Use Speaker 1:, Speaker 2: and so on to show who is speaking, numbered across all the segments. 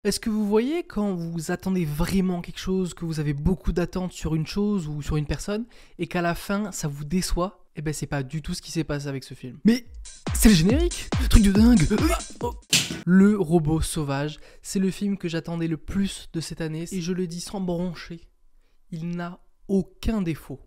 Speaker 1: Est-ce que vous voyez quand vous attendez vraiment quelque chose, que vous avez beaucoup d'attentes sur une chose ou sur une personne, et qu'à la fin ça vous déçoit? Eh ben c'est pas du tout ce qui s'est passé avec ce film. Mais c'est le générique! Truc de dingue! Le robot sauvage, c'est le film que j'attendais le plus de cette année, et je le dis sans broncher, il n'a aucun défaut.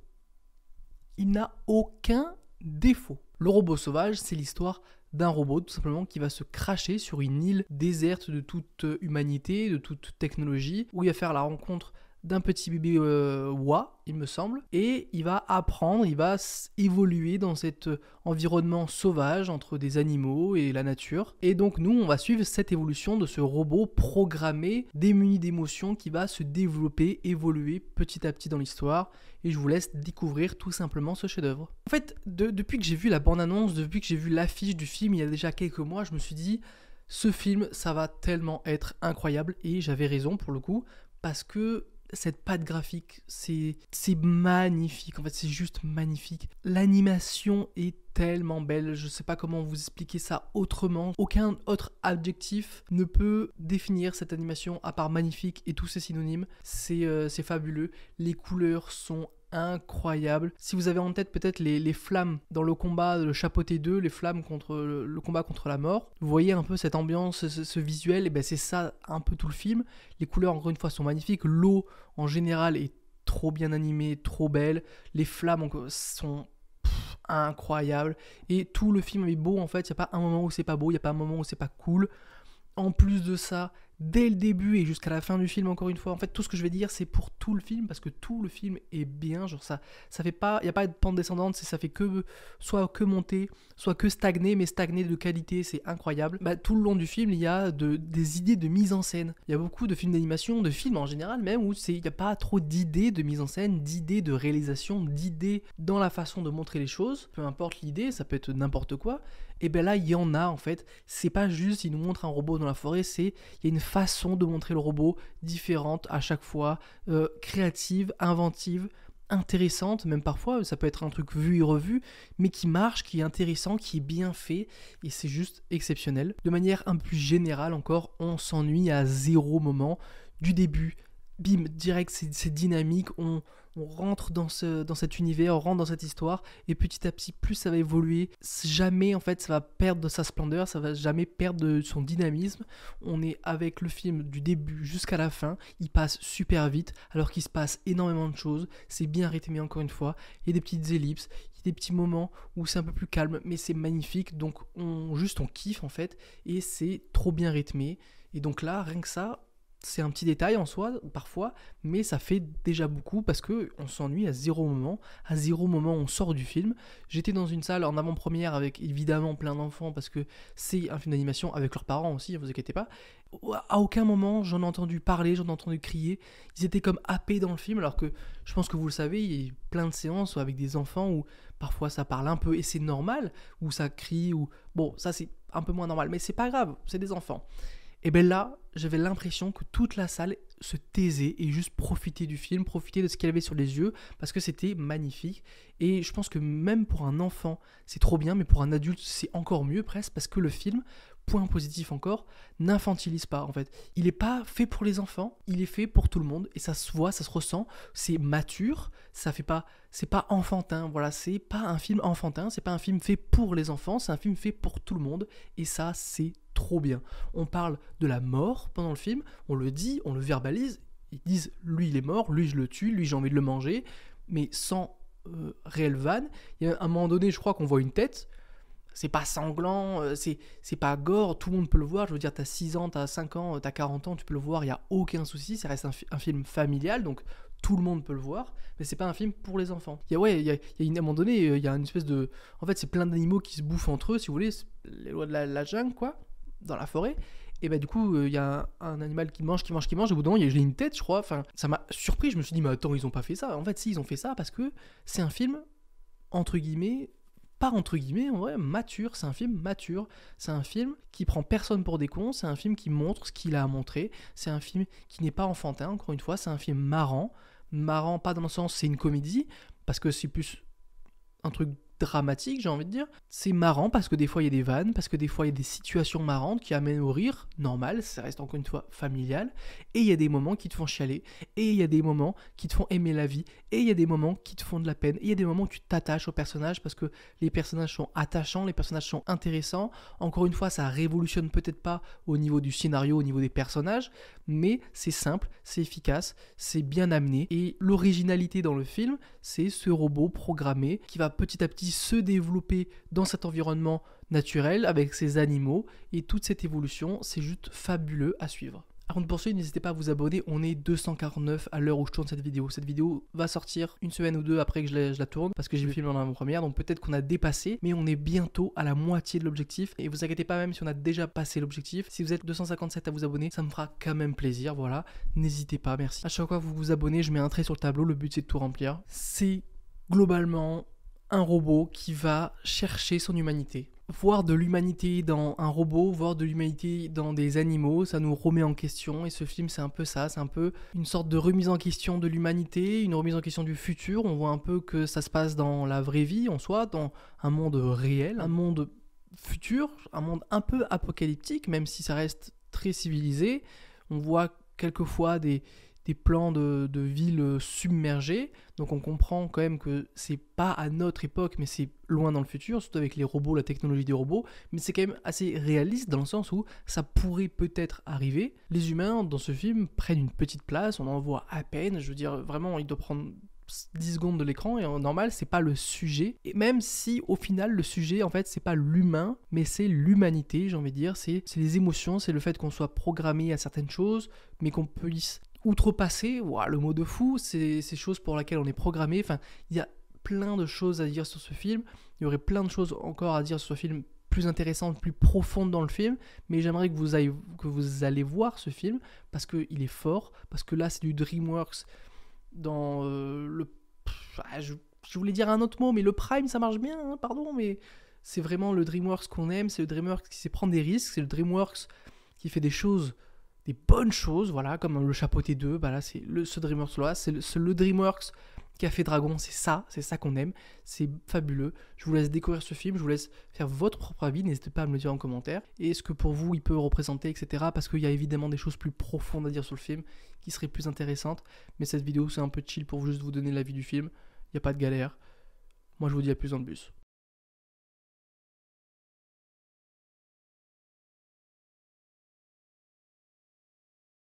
Speaker 1: Il n'a aucun défaut. Le robot sauvage, c'est l'histoire d'un robot tout simplement qui va se cracher sur une île déserte de toute humanité, de toute technologie, où il va faire la rencontre d'un petit bébé oie, il me semble, et il va apprendre, il va évoluer dans cet environnement sauvage entre des animaux et la nature. Et donc nous, on va suivre cette évolution de ce robot programmé, démuni d'émotions, qui va se développer, évoluer petit à petit dans l'histoire. Et je vous laisse découvrir tout simplement ce chef-d'œuvre. En fait, depuis que j'ai vu la bande-annonce, depuis que j'ai vu l'affiche du film il y a déjà quelques mois, je me suis dit, ce film, ça va tellement être incroyable. Et j'avais raison pour le coup, parce que cette patte graphique, c'est magnifique, en fait c'est juste magnifique. L'animation est tellement belle, je sais pas comment vous expliquer ça autrement. Aucun autre adjectif ne peut définir cette animation à part magnifique et tous ses synonymes. C'est fabuleux, les couleurs sont incroyables. Si vous avez en tête peut-être les flammes dans le combat, le chapeauté 2, les flammes contre le combat contre la mort, vous voyez un peu cette ambiance, ce visuel, et ben c'est ça un peu tout le film. Les couleurs encore une fois sont magnifiques, l'eau en général est trop bien animée, trop belle, les flammes sont incroyables, et tout le film est beau en fait, il n'y a pas un moment où c'est pas beau, il n'y a pas un moment où c'est pas cool. En plus de ça, dès le début et jusqu'à la fin du film, encore une fois, en fait, tout ce que je vais dire, c'est pour tout le film, parce que tout le film est bien, genre ça fait pas, il n'y a pas de pente descendante, ça fait que, soit que monter, soit que stagner, mais stagner de qualité, c'est incroyable. Bah, tout le long du film, il y a des idées de mise en scène. Il y a beaucoup de films d'animation, de films en général même, où il n'y a pas trop d'idées de mise en scène, d'idées de réalisation, d'idées dans la façon de montrer les choses. Peu importe l'idée, ça peut être n'importe quoi. Et ben là, il y en a en fait. C'est pas juste, il nous montre un robot dans la forêt, il y a une façon de montrer le robot différente à chaque fois, créative, inventive, intéressante, même parfois, ça peut être un truc vu et revu, mais qui marche, qui est intéressant, qui est bien fait, et c'est juste exceptionnel. De manière un peu plus générale encore, on s'ennuie à zéro moment, du début, bim, direct, c'est dynamique, on rentre dans cet univers, on rentre dans cette histoire, et petit à petit, plus ça va évoluer, jamais en fait ça va perdre de sa splendeur, ça va jamais perdre de son dynamisme. On est avec le film du début jusqu'à la fin, il passe super vite, alors qu'il se passe énormément de choses, c'est bien rythmé encore une fois, il y a des petites ellipses, il y a des petits moments où c'est un peu plus calme, mais c'est magnifique, donc on kiffe en fait, et c'est trop bien rythmé, et donc là, rien que ça, c'est un petit détail en soi, parfois, mais ça fait déjà beaucoup parce qu'on s'ennuie à zéro moment. À zéro moment, on sort du film. J'étais dans une salle en avant-première avec évidemment plein d'enfants parce que c'est un film d'animation avec leurs parents aussi, ne vous inquiétez pas. À aucun moment, j'en ai entendu parler, j'en ai entendu crier. Ils étaient comme happés dans le film, alors que je pense que vous le savez, il y a plein de séances avec des enfants où parfois ça parle un peu et c'est normal, où ça crie, ou bon, ça c'est un peu moins normal, mais c'est pas grave, c'est des enfants. Et bien là, j'avais l'impression que toute la salle se taisait et juste profitait du film, profitait de ce qu'il avait sur les yeux, parce que c'était magnifique. Et je pense que même pour un enfant, c'est trop bien, mais pour un adulte, c'est encore mieux presque, parce que le film, point positif encore, n'infantilise pas en fait. Il n'est pas fait pour les enfants, il est fait pour tout le monde, et ça se voit, ça se ressent, c'est mature, c'est pas enfantin, voilà, c'est pas un film enfantin, c'est pas un film fait pour les enfants, c'est un film fait pour tout le monde, et ça, c'est trop bien. On parle de la mort pendant le film, on le dit, on le verbalise, ils disent lui il est mort, lui je le tue, lui j'ai envie de le manger, mais sans réelle vanne. Il y a un moment donné, je crois qu'on voit une tête, c'est pas sanglant, c'est pas gore, tout le monde peut le voir, je veux dire, t'as 6 ans, t'as 5 ans, t'as 40 ans, tu peux le voir, il n'y a aucun souci, ça reste un film familial, donc tout le monde peut le voir, mais c'est pas un film pour les enfants. Il y a à un moment donné, il y a une espèce de... En fait, c'est plein d'animaux qui se bouffent entre eux, si vous voulez, les lois de la jungle, quoi, dans la forêt, et bah du coup, il y a un animal qui mange, et au bout d'un moment, il y a une tête, je crois, enfin, ça m'a surpris, je me suis dit, mais attends, ils ont pas fait ça. En fait, si, ils ont fait ça parce que c'est un film, entre guillemets, pas entre guillemets, en vrai, mature, c'est un film mature, c'est un film qui prend personne pour des cons, c'est un film qui montre ce qu'il a à montrer, c'est un film qui n'est pas enfantin, encore une fois, c'est un film marrant pas dans le sens c'est une comédie, parce que c'est plus un truc dramatique, j'ai envie de dire. C'est marrant parce que des fois il y a des vannes, parce que des fois il y a des situations marrantes qui amènent au rire, normal, ça reste encore une fois familial, et il y a des moments qui te font chialer, et il y a des moments qui te font aimer la vie, et il y a des moments qui te font de la peine, et il y a des moments où tu t'attaches aux personnages parce que les personnages sont attachants, les personnages sont intéressants. Encore une fois, ça révolutionne peut-être pas au niveau du scénario, au niveau des personnages, mais c'est simple, c'est efficace, c'est bien amené, et l'originalité dans le film, c'est ce robot programmé qui va petit à petit se développer dans cet environnement naturel avec ses animaux, et toute cette évolution, c'est juste fabuleux à suivre. Avant de poursuivre, n'hésitez pas à vous abonner, on est 249 à l'heure où je tourne cette vidéo. Cette vidéo va sortir une semaine ou deux après que je la tourne, parce que j'ai vu le film en avant-première, donc peut-être qu'on a dépassé, mais on est bientôt à la moitié de l'objectif. Et vous inquiétez pas, même si on a déjà passé l'objectif, si vous êtes 257 à vous abonner, ça me fera quand même plaisir, voilà. N'hésitez pas, merci. À chaque fois que vous vous abonnez, je mets un trait sur le tableau, le but c'est de tout remplir. C'est globalement un robot qui va chercher son humanité. Voir de l'humanité dans un robot, voir de l'humanité dans des animaux, ça nous remet en question, et ce film c'est un peu ça, c'est un peu une sorte de remise en question de l'humanité, une remise en question du futur. On voit un peu que ça se passe dans la vraie vie en soi, dans un monde réel, un monde futur, un monde un peu apocalyptique, même si ça reste très civilisé. On voit quelquefois des plans de villes submergées, donc on comprend quand même que c'est pas à notre époque, mais c'est loin dans le futur, surtout avec les robots, la technologie des robots, mais c'est quand même assez réaliste dans le sens où ça pourrait peut-être arriver. Les humains dans ce film prennent une petite place, on en voit à peine, je veux dire vraiment il doit prendre 10 secondes de l'écran, et en normal c'est pas le sujet, et même si au final le sujet en fait c'est pas l'humain mais c'est l'humanité, j'ai envie de dire, c'est les émotions, c'est le fait qu'on soit programmé à certaines choses mais qu'on puisse outrepasser, wow, le mot de fou, c'est ces choses pour lesquelles on est programmé. Enfin, il y a plein de choses à dire sur ce film, il y aurait plein de choses encore à dire sur ce film, plus intéressantes, plus profondes dans le film, mais j'aimerais que vous allez voir ce film, parce qu'il est fort, parce que là c'est du DreamWorks dans je voulais dire un autre mot, mais le Prime ça marche bien, hein, pardon, mais c'est vraiment le DreamWorks qu'on aime, c'est le DreamWorks qui sait prendre des risques, c'est le DreamWorks qui fait des choses, des bonnes choses, voilà, comme le Chapeauté 2, bah là c'est ce DreamWorks là, c'est le DreamWorks qui a fait Dragon, c'est ça qu'on aime, c'est fabuleux. Je vous laisse découvrir ce film, je vous laisse faire votre propre avis, n'hésitez pas à me le dire en commentaire, et ce que pour vous il peut représenter, etc. Parce qu'il y a évidemment des choses plus profondes à dire sur le film, qui seraient plus intéressantes, mais cette vidéo c'est un peu chill pour juste vous donner l'avis du film, il n'y a pas de galère. Moi je vous dis à plus dans le bus.